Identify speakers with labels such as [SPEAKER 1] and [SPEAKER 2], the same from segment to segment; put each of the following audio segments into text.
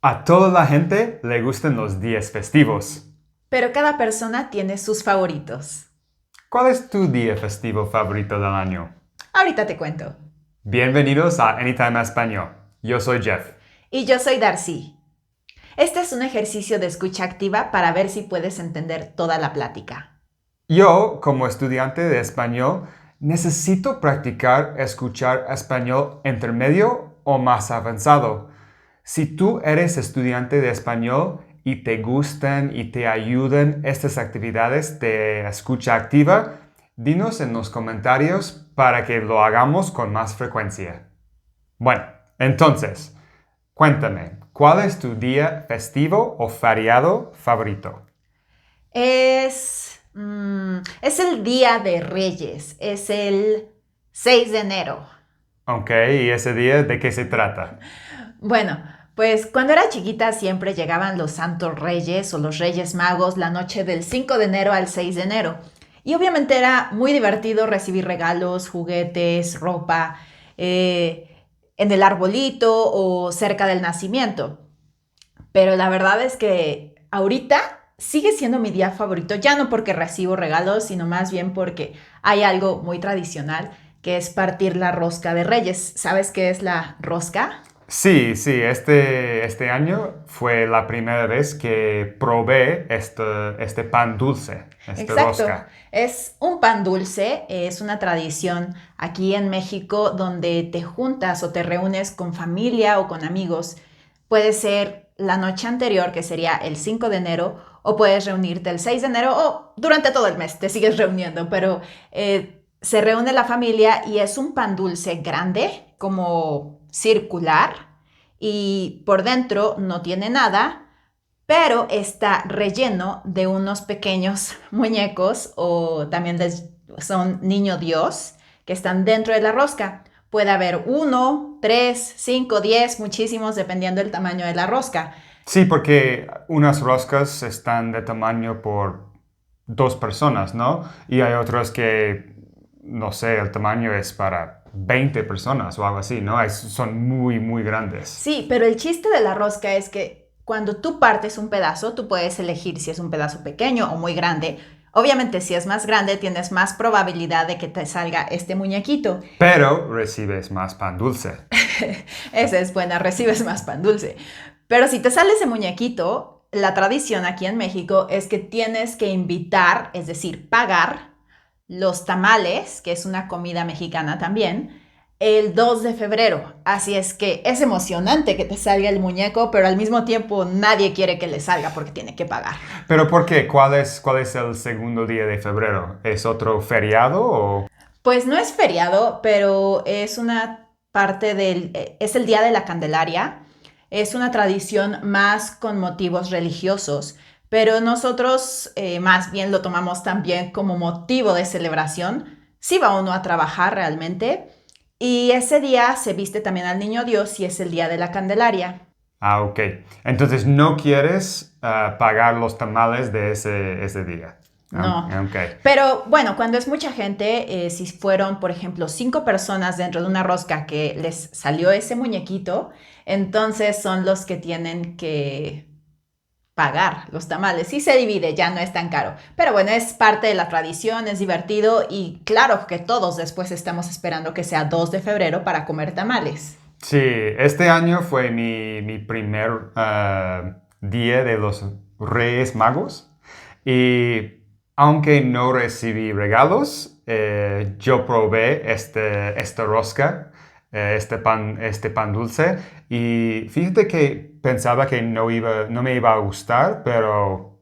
[SPEAKER 1] A toda la gente le gustan los días festivos.
[SPEAKER 2] Pero cada persona tiene sus favoritos.
[SPEAKER 1] ¿Cuál es tu día festivo favorito del año?
[SPEAKER 2] Ahorita te cuento.
[SPEAKER 1] Bienvenidos a Anytime Español. Yo soy Jeff.
[SPEAKER 2] Y yo soy Darcy. Este es un ejercicio de escucha activa para ver si puedes entender toda la plática.
[SPEAKER 1] Yo, como estudiante de español, necesito practicar escuchar español intermedio o más avanzado. Si tú eres estudiante de español y te gustan y te ayudan estas actividades de escucha activa, dinos en los comentarios para que lo hagamos con más frecuencia. Bueno, entonces, cuéntame, ¿cuál es tu día festivo o feriado favorito?
[SPEAKER 2] Es el Día de Reyes. Es el 6 de enero.
[SPEAKER 1] Ok, ¿y ese día de qué se trata?
[SPEAKER 2] Bueno, pues cuando era chiquita siempre llegaban los Santos Reyes o los Reyes Magos la noche del 5 de enero al 6 de enero. Y obviamente era muy divertido recibir regalos, juguetes, ropa, en el arbolito o cerca del nacimiento. Pero la verdad es que ahorita sigue siendo mi día favorito, ya no porque recibo regalos, sino más bien porque hay algo muy tradicional que es partir la rosca de Reyes. ¿Sabes qué es la rosca?
[SPEAKER 1] Sí, este año fue la primera vez que probé este pan dulce, esta
[SPEAKER 2] Exacto,
[SPEAKER 1] rosca.
[SPEAKER 2] es un pan dulce, es una tradición aquí en México donde te juntas o te reúnes con familia o con amigos. Puede ser la noche anterior, que sería el 5 de enero, o puedes reunirte el 6 de enero o durante todo el mes te sigues reuniendo, pero se reúne la familia y es un pan dulce grande, como circular, y por dentro no tiene nada, pero está relleno de unos pequeños muñecos o también son niño Dios que están dentro de la rosca. Puede haber uno, tres, cinco, 10, muchísimos dependiendo del tamaño de la rosca.
[SPEAKER 1] Sí, porque unas roscas están de tamaño por dos personas, ¿no? Y hay otras que, no sé, el tamaño es para 20 personas o algo así, ¿no? Son muy, muy grandes.
[SPEAKER 2] Sí, pero el chiste de la rosca es que cuando tú partes un pedazo, tú puedes elegir si es un pedazo pequeño o muy grande. Obviamente, si es más grande, tienes más probabilidad de que te salga este muñequito.
[SPEAKER 1] Pero recibes más pan dulce.
[SPEAKER 2] Esa es buena, recibes más pan dulce. Pero si te sale ese muñequito, la tradición aquí en México es que tienes que invitar, es decir, pagar los tamales, que es una comida mexicana también, el 2 de febrero. Así es que es emocionante que te salga el muñeco, pero al mismo tiempo nadie quiere que le salga porque tiene que pagar.
[SPEAKER 1] ¿Pero por qué? Cuál es el segundo día de febrero? ¿Es otro feriado o...?
[SPEAKER 2] Pues no es feriado, pero es una parte es el Día de la Candelaria. Es una tradición más con motivos religiosos, pero nosotros más bien lo tomamos también como motivo de celebración. Sí va uno a trabajar realmente. Y ese día se viste también al Niño Dios y es el Día de la Candelaria.
[SPEAKER 1] Ah, ok. Entonces no quieres pagar los tamales de ese día.
[SPEAKER 2] No.
[SPEAKER 1] Ok.
[SPEAKER 2] Pero bueno, cuando es mucha gente, si fueron, por ejemplo, 5 personas dentro de una rosca que les salió ese muñequito, entonces son los que tienen que pagar los tamales. Y se divide, ya no es tan caro. Pero bueno, es parte de la tradición, es divertido y claro que todos después estamos esperando que sea 2 de febrero para comer tamales.
[SPEAKER 1] Sí, este año fue mi primer día de los Reyes Magos y aunque no recibí regalos, yo probé esta rosca, este pan dulce y fíjate que pensaba que no me iba a gustar, pero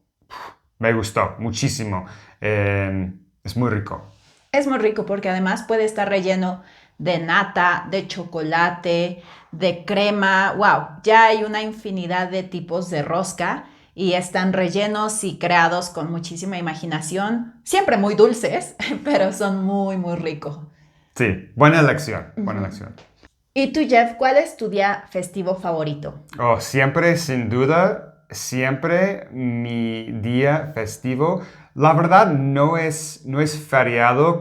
[SPEAKER 1] me gustó muchísimo. Es muy rico.
[SPEAKER 2] Es muy rico porque además puede estar relleno de nata, de chocolate, de crema. Wow, ya hay una infinidad de tipos de rosca y están rellenos y creados con muchísima imaginación. Siempre muy dulces, pero son muy, muy ricos.
[SPEAKER 1] Sí, buena elección, buena
[SPEAKER 2] Ujú.
[SPEAKER 1] elección.
[SPEAKER 2] ¿Y tú, Jeff, cuál es tu día festivo favorito?
[SPEAKER 1] Oh, siempre, sin duda, siempre mi día festivo. La verdad no es feriado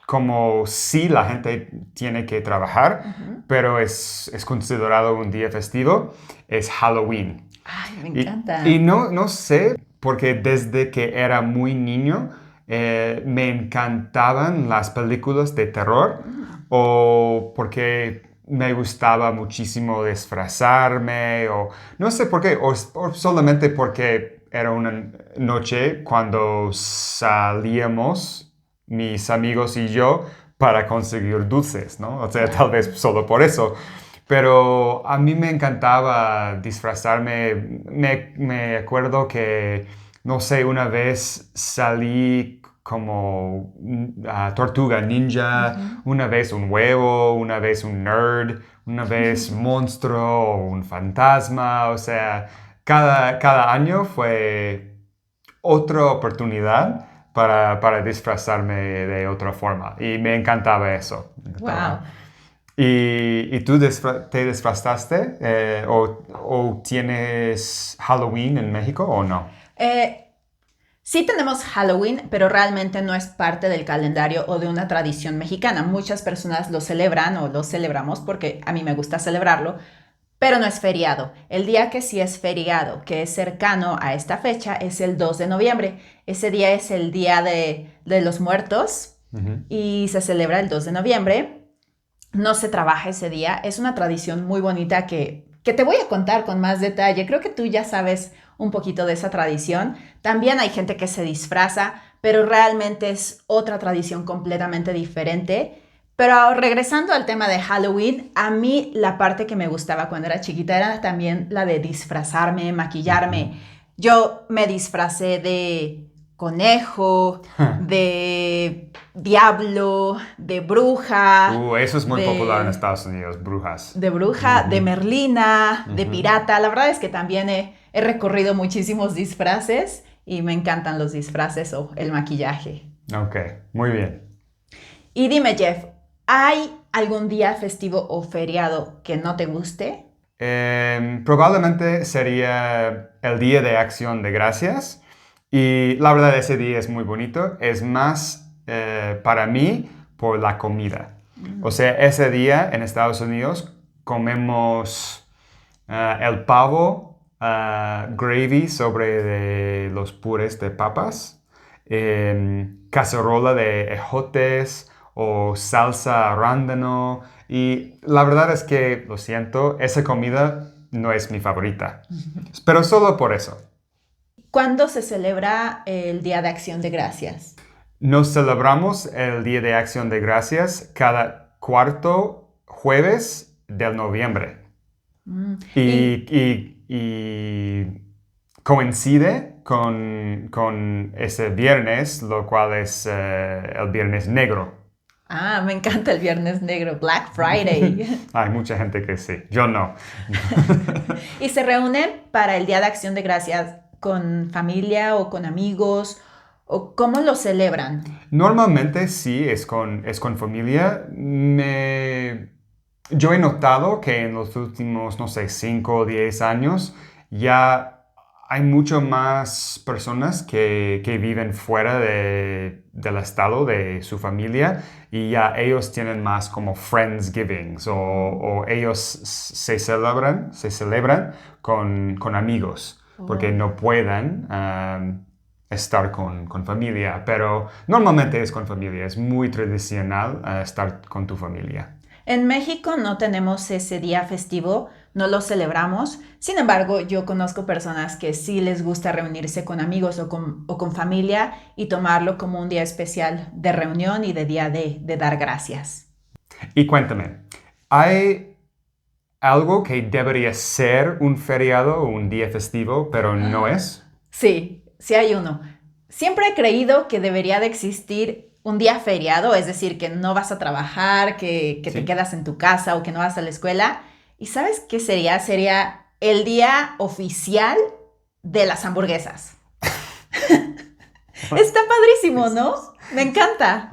[SPEAKER 1] como si la gente tiene que trabajar, pero es considerado un día festivo, es Halloween.
[SPEAKER 2] Ay, me encanta.
[SPEAKER 1] Y no sé, porque desde que era muy niño me encantaban las películas de terror o porque me gustaba muchísimo disfrazarme o no sé por qué, o solamente porque era una noche cuando salíamos mis amigos y yo para conseguir dulces, ¿no? O sea, tal vez solo por eso. Pero a mí me encantaba disfrazarme. Me acuerdo que, no sé, una vez salí como tortuga ninja, una vez un huevo, una vez un nerd, una vez monstruo o un fantasma. O sea, cada año fue otra oportunidad para disfrazarme de otra forma. Y me encantaba eso. Me encantaba.
[SPEAKER 2] Wow.
[SPEAKER 1] ¿Y tú te disfrazaste o tienes Halloween en México o no?
[SPEAKER 2] Sí tenemos Halloween, pero realmente no es parte del calendario o de una tradición mexicana. Muchas personas lo celebran o lo celebramos porque a mí me gusta celebrarlo, pero no es feriado. El día que sí es feriado, que es cercano a esta fecha, es el 2 de noviembre. Ese día es el Día de los Muertos
[SPEAKER 1] Ujú.
[SPEAKER 2] y se celebra el 2 de noviembre. No se trabaja ese día. Es una tradición muy bonita que te voy a contar con más detalle. Creo que tú ya sabes un poquito de esa tradición. También hay gente que se disfraza, pero realmente es otra tradición completamente diferente. Pero regresando al tema de Halloween, a mí la parte que me gustaba cuando era chiquita era también la de disfrazarme, maquillarme. Yo me disfracé de conejo, de diablo, de bruja,
[SPEAKER 1] Eso es muy popular en
[SPEAKER 2] de,
[SPEAKER 1] Estados Unidos, brujas.
[SPEAKER 2] de bruja, de
[SPEAKER 1] Ujú,
[SPEAKER 2] merlina, de
[SPEAKER 1] ujú.
[SPEAKER 2] pirata. La verdad es que también he recorrido muchísimos disfraces y me encantan los disfraces o el maquillaje.
[SPEAKER 1] Ok, muy bien.
[SPEAKER 2] Y dime, Jeff, ¿hay algún día festivo o feriado que no te guste?
[SPEAKER 1] Probablemente sería el Día de Acción de Gracias y la verdad ese día es muy bonito. Es más para mí por la comida. O
[SPEAKER 2] Mm.
[SPEAKER 1] sea, ese día en Estados Unidos comemos el pavo, gravy sobre de los purés de papas, cacerola de ejotes o salsa arándano. Y la verdad es que, lo siento, esa comida no es mi favorita. Pero solo por eso.
[SPEAKER 2] ¿Cuándo se celebra el Día de Acción de Gracias?
[SPEAKER 1] Nos celebramos el Día de Acción de Gracias cada cuarto jueves del noviembre.
[SPEAKER 2] Mm. Y
[SPEAKER 1] Y coincide con ese viernes, lo cual es el viernes negro.
[SPEAKER 2] me encanta el Viernes Negro, Black Friday.
[SPEAKER 1] Hay mucha gente que sí, yo no.
[SPEAKER 2] ¿Y se reúnen para el Día de Acción de Gracias con familia o con amigos? ¿O cómo lo celebran?
[SPEAKER 1] Normalmente sí, es con familia. Yo he notado que en los últimos, no sé, 5 o 10 años ya hay mucho más personas que viven fuera del estado de su familia y ya ellos tienen más como Friendsgivings o ellos se celebran con amigos porque
[SPEAKER 2] Oh.
[SPEAKER 1] no puedan estar con familia, pero normalmente es con familia, es muy tradicional estar con tu familia.
[SPEAKER 2] En México no tenemos ese día festivo, no lo celebramos. Sin embargo, yo conozco personas que sí les gusta reunirse con amigos o con familia y tomarlo como un día especial de reunión y de día de dar gracias.
[SPEAKER 1] Y cuéntame, ¿hay algo que debería ser un feriado o un día festivo, pero no es?
[SPEAKER 2] Sí, sí hay uno. Siempre he creído que debería de existir un día feriado, es decir, que no vas a trabajar, que te
[SPEAKER 1] Sí.
[SPEAKER 2] quedas en tu casa o que no vas a la escuela. ¿Y sabes qué sería? Sería el día oficial de las hamburguesas. Está padrísimo, ¿no? Me encanta.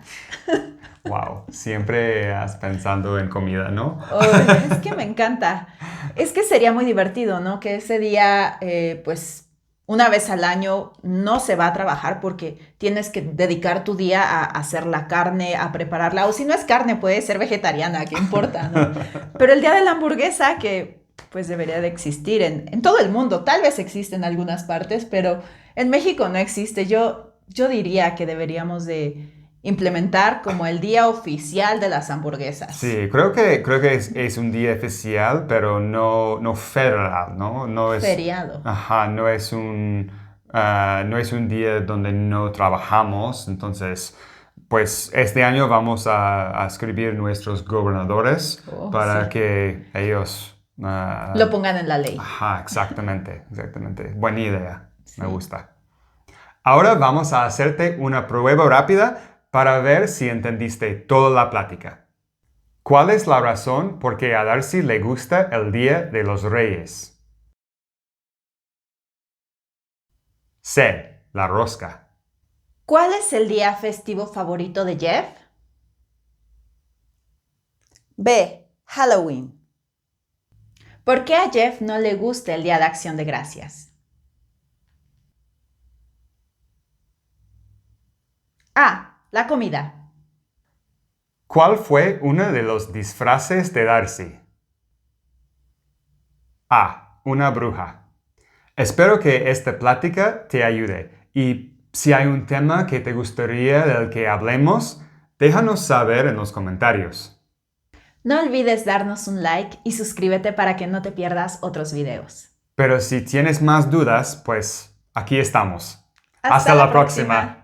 [SPEAKER 1] Wow, siempre has pensando en comida, ¿no?
[SPEAKER 2] Ay, es que me encanta. Es que sería muy divertido, ¿no? Que ese día, pues una vez al año no se va a trabajar porque tienes que dedicar tu día a hacer la carne, a prepararla. O si no es carne, puede ser vegetariana, ¿qué importa, no? Pero el día de la hamburguesa, que pues debería de existir en todo el mundo, tal vez existe en algunas partes, pero en México no existe. Yo diría que deberíamos de implementar como el día oficial de las hamburguesas.
[SPEAKER 1] Sí, creo que es un día oficial, pero no federal, ¿no? No es,
[SPEAKER 2] Feriado.
[SPEAKER 1] ajá, no es un día donde no trabajamos. Entonces, pues este año vamos a escribir nuestros gobernadores
[SPEAKER 2] Oh,
[SPEAKER 1] para
[SPEAKER 2] sí.
[SPEAKER 1] que ellos...
[SPEAKER 2] Lo pongan en la ley.
[SPEAKER 1] ajá, exactamente, exactamente. Buena idea, me
[SPEAKER 2] Sí.
[SPEAKER 1] gusta. Ahora vamos a hacerte una prueba rápida para ver si entendiste toda la plática. ¿Cuál es la razón por qué a Darcy le gusta el Día de los Reyes? C. La rosca.
[SPEAKER 2] ¿Cuál es el día festivo favorito de Jeff?
[SPEAKER 3] B. Halloween.
[SPEAKER 2] ¿Por qué a Jeff no le gusta el Día de Acción de Gracias? A. La comida.
[SPEAKER 1] ¿Cuál fue uno de los disfraces de Darcy? A. Una bruja. Espero que esta plática te ayude y si hay un tema que te gustaría del que hablemos, déjanos saber en los comentarios.
[SPEAKER 2] No olvides darnos un like y suscríbete para que no te pierdas otros videos.
[SPEAKER 1] Pero si tienes más dudas, pues aquí estamos.
[SPEAKER 2] Hasta
[SPEAKER 1] Hasta
[SPEAKER 2] la
[SPEAKER 1] la
[SPEAKER 2] próxima.
[SPEAKER 1] próxima.